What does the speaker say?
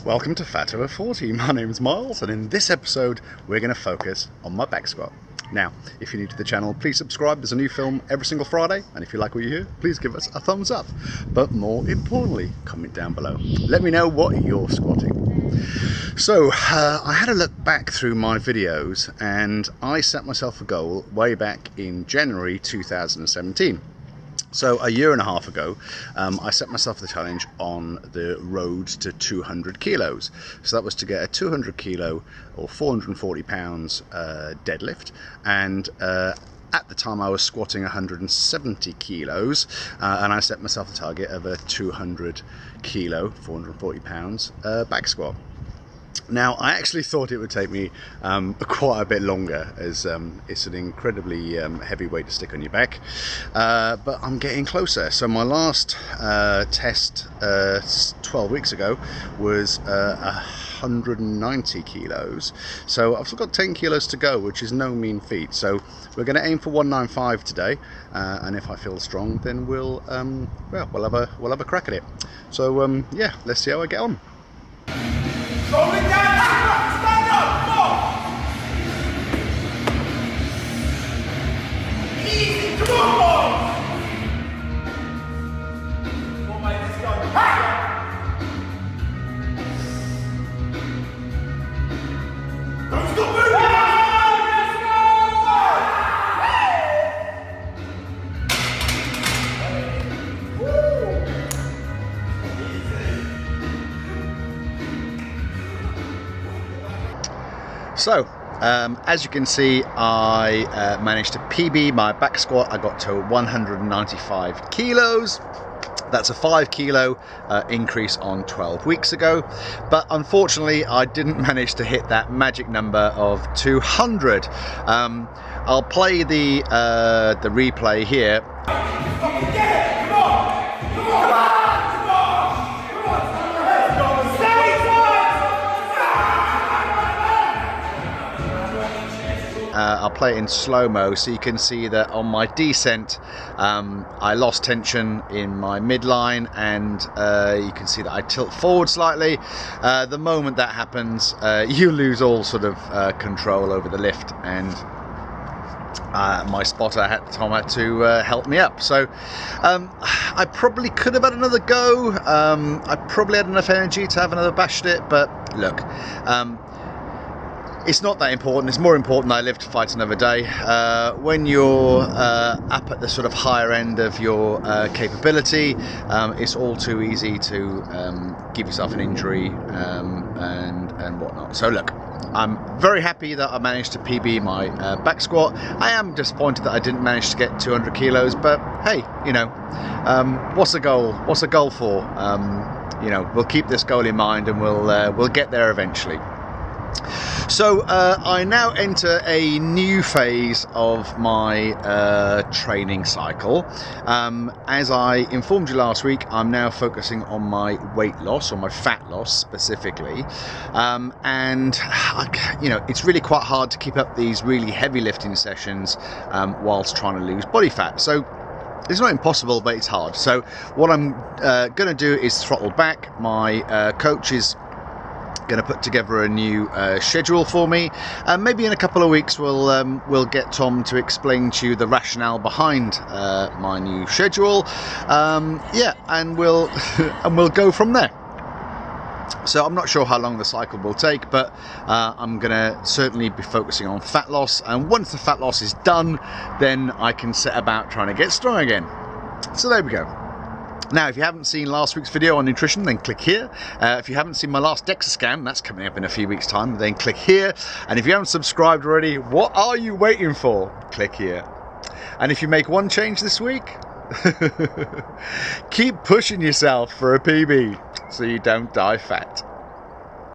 Welcome to Fat Over 40. My name is Miles, and in this episode we're going to focus on my back squat. Now, if you're new to the channel, please subscribe. There's a new film every single Friday, and if you like what you hear, please give us a thumbs up. But more importantly, comment down below. Let me know what you're squatting. So, I had a look back through my videos, and I set myself a goal way back in January 2017. So a year and a half ago, I set myself the challenge on the road to 200 kilos. So that was to get a 200 kilo or 440 pounds deadlift. And at the time I was squatting 170 kilos and I set myself the target of a 200 kilo, 440 pounds back squat. Now, I actually thought it would take me quite a bit longer, as it's an incredibly heavy weight to stick on your back, but I'm getting closer. So my last test 12 weeks ago was 190 kilos, so I've still got 10 kilos to go, which is no mean feat. So we're going to aim for 195 today, and if I feel strong, then we'll have a crack at it. So yeah, let's see how I get on. Roll it down! Stand up! Come on! Easy! Come on, boys! Come on, mate, let's go. Hey! Don't stop moving! Let's go! Woo! So, as you can see, I managed to PB my back squat. I got to 195 kilos. That's a 5 kilo increase on 12 weeks ago. But unfortunately, I didn't manage to hit that magic number of 200. I'll play the replay here. I'll play it in slow-mo so you can see that on my descent I lost tension in my midline, and you can see that I tilt forward slightly. The moment that happens, you lose all sort of control over the lift, and my spotter at the time had to help me up. So I probably could have had another go. I probably had enough energy to have another bash at it, but look, it's not that important. It's more important that I live to fight another day. When you're up at the sort of higher end of your capability, it's all too easy to give yourself an injury and whatnot. So look, I'm very happy that I managed to PB my back squat. I am disappointed that I didn't manage to get 200 kilos, but hey, you know, what's a goal? What's a goal for? You know, we'll keep this goal in mind, and we'll get there eventually. So I now enter a new phase of my training cycle. As I informed you last week, I'm now focusing on my weight loss, or my fat loss specifically, and you know, it's really quite hard to keep up these really heavy lifting sessions whilst trying to lose body fat. So it's not impossible, but it's hard. So what I'm going to do is throttle back. My coach is going to put together a new schedule for me, and maybe in a couple of weeks we'll get Tom to explain to you the rationale behind my new schedule. Yeah, and we'll go from there. So I'm not sure how long the cycle will take, but I'm going to certainly be focusing on fat loss, and once the fat loss is done, then I can set about trying to get strong again. So there we go. Now, if you haven't seen last week's video on nutrition, then click here. If you haven't seen my last DEXA scan, that's coming up in a few weeks' time, then click here. And if you haven't subscribed already, what are you waiting for? Click here. And if you make one change this week, keep pushing yourself for a PB so you don't die fat.